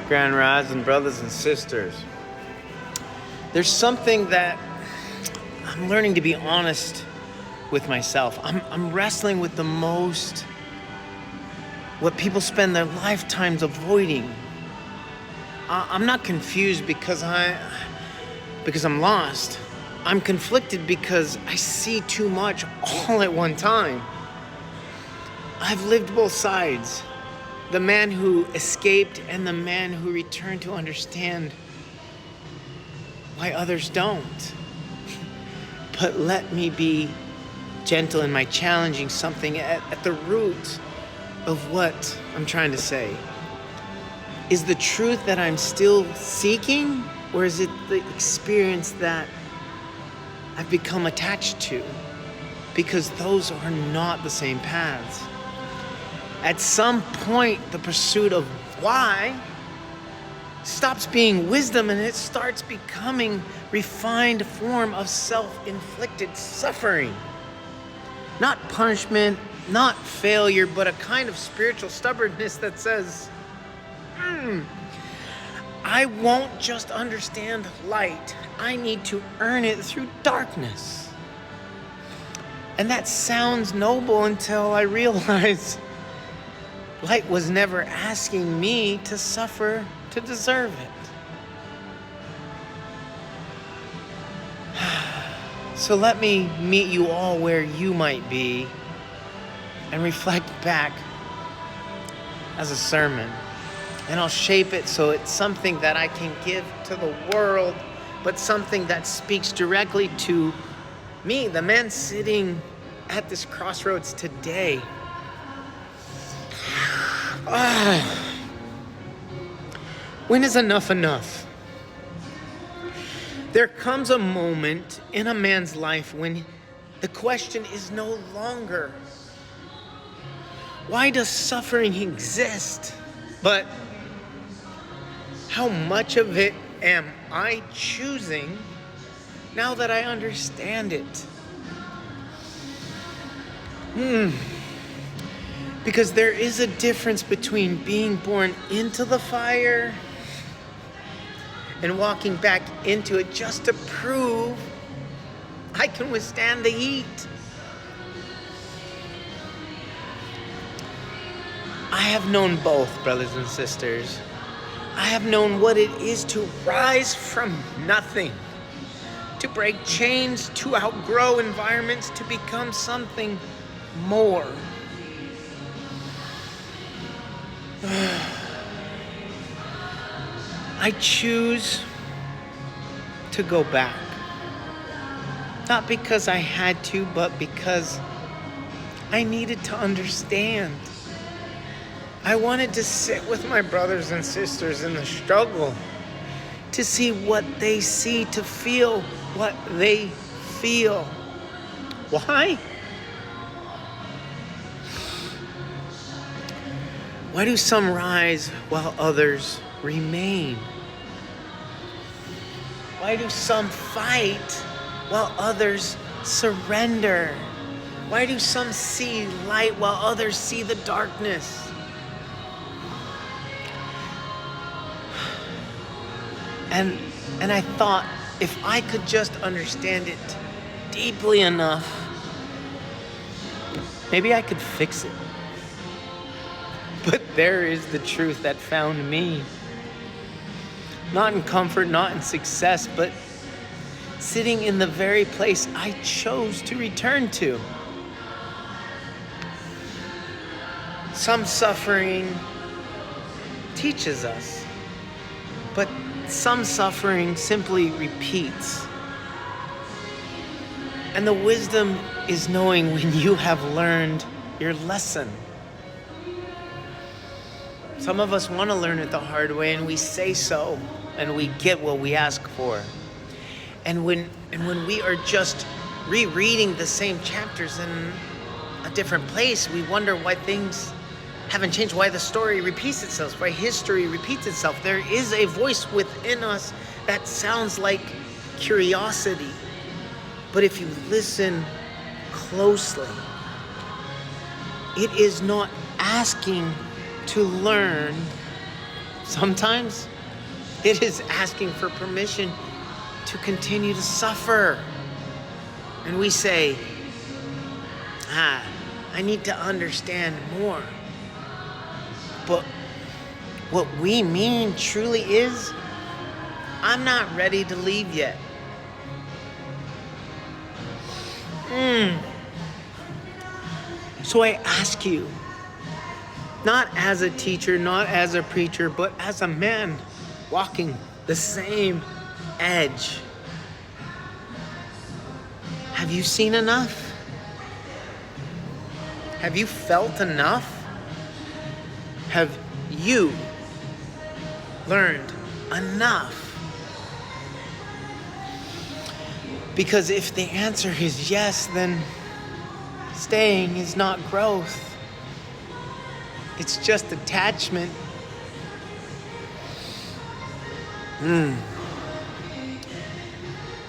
Grand Rising brothers and sisters. There's something that I'm learning to be honest with myself. I'm wrestling with the most what people spend their lifetimes avoiding. I'm not confused because I'm lost. I'm conflicted because I see too much all at one time. I've lived both sides. The man who escaped and the man who returned to understand why others don't. But let me be gentle in my challenging something at the root of what I'm trying to say. Is the truth that I'm still seeking, or is it the experience that I've become attached to? Because those are not the same paths. At some point, the pursuit of why stops being wisdom and it starts becoming refined form of self-inflicted suffering. Not punishment, not failure, but a kind of spiritual stubbornness that says, I won't just understand light. I need to earn it through darkness. And that sounds noble until I realize light was never asking me to suffer to deserve it. So let me meet you all where you might be and reflect back as a sermon. And I'll shape it so it's something that I can give to the world, but something that speaks directly to me, the man sitting at this crossroads today. When is enough enough? There comes a moment in a man's life when the question is no longer, why does suffering exist? But how much of it am I choosing now that I understand it? Because there is a difference between being born into the fire and walking back into it just to prove I can withstand the heat. I have known both, brothers and sisters. I have known what it is to rise from nothing, to break chains, to outgrow environments, to become something more. I choose to go back. Not because I had to, but because I needed to understand. I wanted to sit with my brothers and sisters in the struggle, to see what they see, to feel what they feel. Why? Why do some rise while others remain? Why do some fight while others surrender? Why do some see light while others see the darkness? And I thought, if I could just understand it deeply enough, maybe I could fix it. But there is the truth that found me. Not in comfort, not in success, but sitting in the very place I chose to return to. Some suffering teaches us, but some suffering simply repeats. And the wisdom is knowing when you have learned your lesson. Some of us want to learn it the hard way, and we say so, and we get what we ask for. And when we are just rereading the same chapters in a different place, we wonder why things haven't changed, why the story repeats itself, why history repeats itself. There is a voice within us that sounds like curiosity. But if you listen closely, it is not asking to learn Sometimes it is asking for permission to continue to suffer. And we say, I need to understand more. But what we mean truly is, I'm not ready to leave yet. So I ask you, not as a teacher, not as a preacher, but as a man walking the same edge. Have you seen enough? Have you felt enough? Have you learned enough? Because if the answer is yes, then staying is not growth. It's just attachment.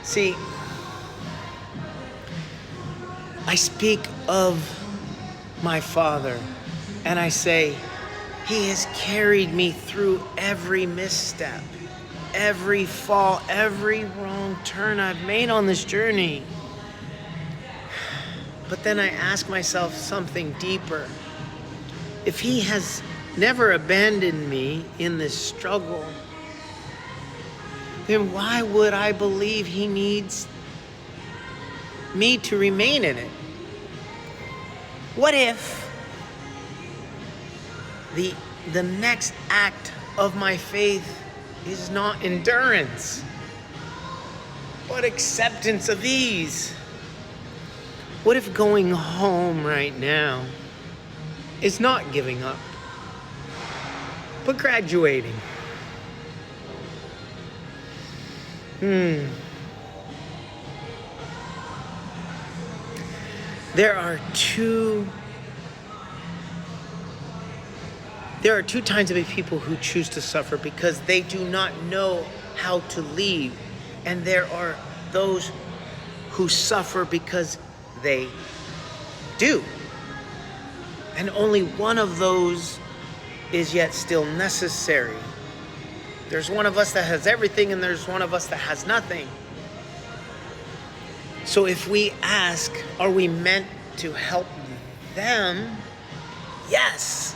See, I speak of my Father, and I say, He has carried me through every misstep, every fall, every wrong turn I've made on this journey. But then I ask myself something deeper. If He has never abandoned me in this struggle, then why would I believe He needs me to remain in it? What if the next act of my faith is not endurance, but acceptance of ease? What if going home right now is not giving up, but graduating? There are two kinds of people who choose to suffer because they do not know how to leave. And there are those who suffer because they do. And only one of those is yet still necessary. There's one of us that has everything, and there's one of us that has nothing. So if we ask, are we meant to help them? Yes,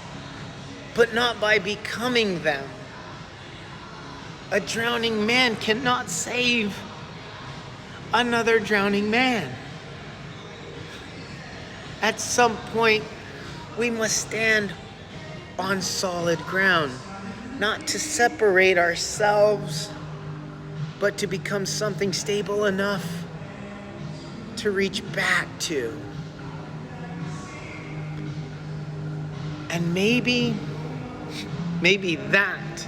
but not by becoming them. A drowning man cannot save another drowning man. At some point, we must stand on solid ground, not to separate ourselves, but to become something stable enough to reach back to. And maybe that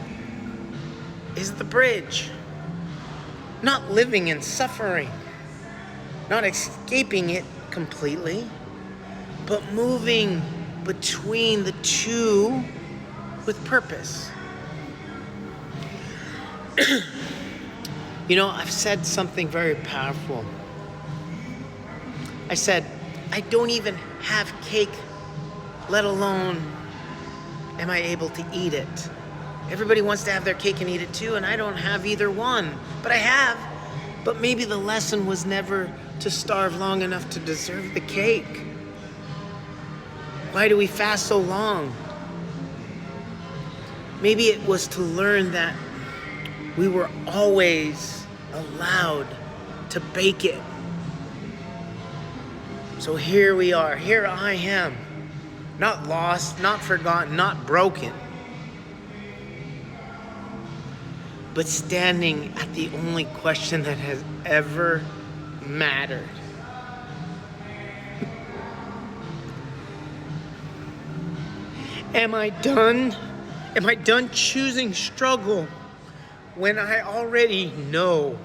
is the bridge. Not living in suffering, not escaping it completely, but moving between the two with purpose. You know, I've said something very powerful. I said, I don't even have cake, let alone am I able to eat it. Everybody wants to have their cake and eat it too, and I don't have either one. But I have. But maybe the lesson was never to starve long enough to deserve the cake. Why do we fast so long? Maybe it was to learn that we were always allowed to bake it. So here we are, here I am, not lost, not forgotten, not broken, but standing at the only question that has ever mattered. Am I done? Am I done choosing struggle when I already know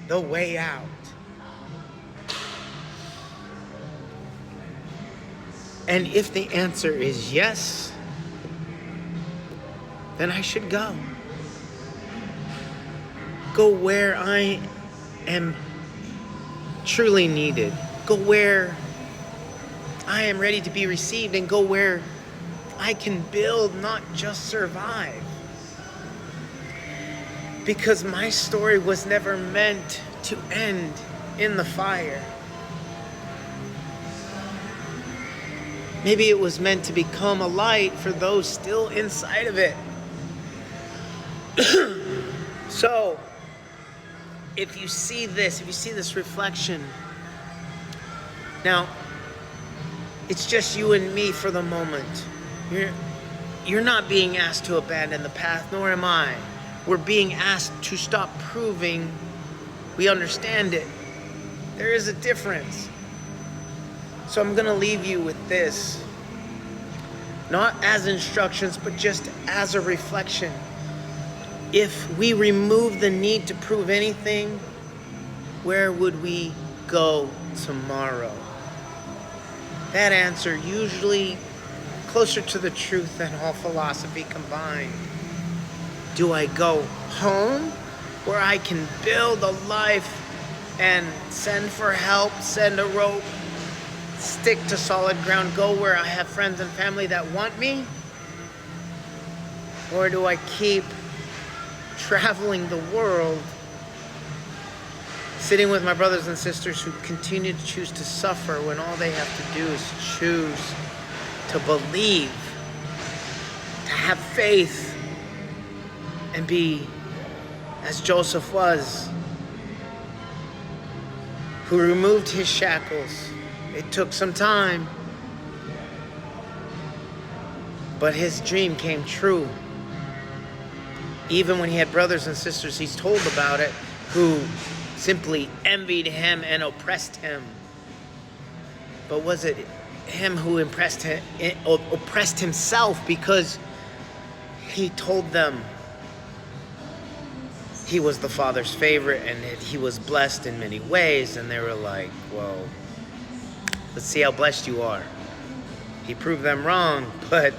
the way out? And if the answer is yes, then I should go. Go where I am truly needed. Go where I am ready to be received, and go where I can build, not just survive. Because my story was never meant to end in the fire. Maybe it was meant to become a light for those still inside of it. So, if you see this reflection, now, it's just you and me for the moment. You're not being asked to abandon the path, nor am I. We're being asked to stop proving we understand it. There is a difference. So I'm going to leave you with this. Not as instructions, but just as a reflection. If we remove the need to prove anything, where would we go tomorrow? That answer usually closer to the truth than all philosophy combined. Do I go home where I can build a life and send for help, send a rope, stick to solid ground, go where I have friends and family that want me? Or do I keep traveling the world, sitting with my brothers and sisters who continue to choose to suffer when all they have to do is choose to believe, to have faith, and be as Joseph was, who removed his shackles. It took some time, but his dream came true. Even when he had brothers and sisters he's told about it, who simply envied him and oppressed him. But was it him who oppressed himself, because he told them he was the Father's favorite and he was blessed in many ways, and they were like, well, let's see how blessed you are. He proved them wrong, but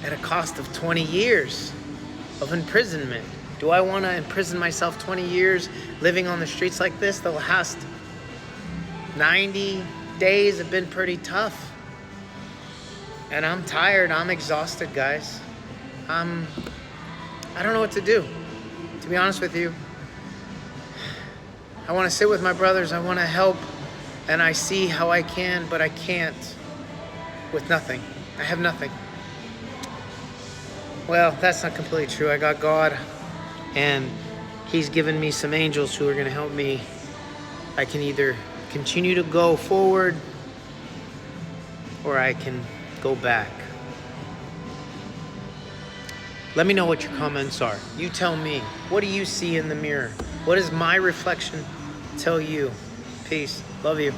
at a cost of 20 years of imprisonment. Do I want to imprison myself 20 years living on the streets like this? The last 90 days have been pretty tough. And I'm tired. I'm exhausted, guys. I don't know what to do, to be honest with you. I want to sit with my brothers. I want to help. And I see how I can, but I can't with nothing. I have nothing. Well, that's not completely true. I got God, and He's given me some angels who are going to help me. I can either continue to go forward, or I can go back. Let me know what your comments are. You tell me. What do you see in the mirror? What does my reflection tell you? Peace. Love you.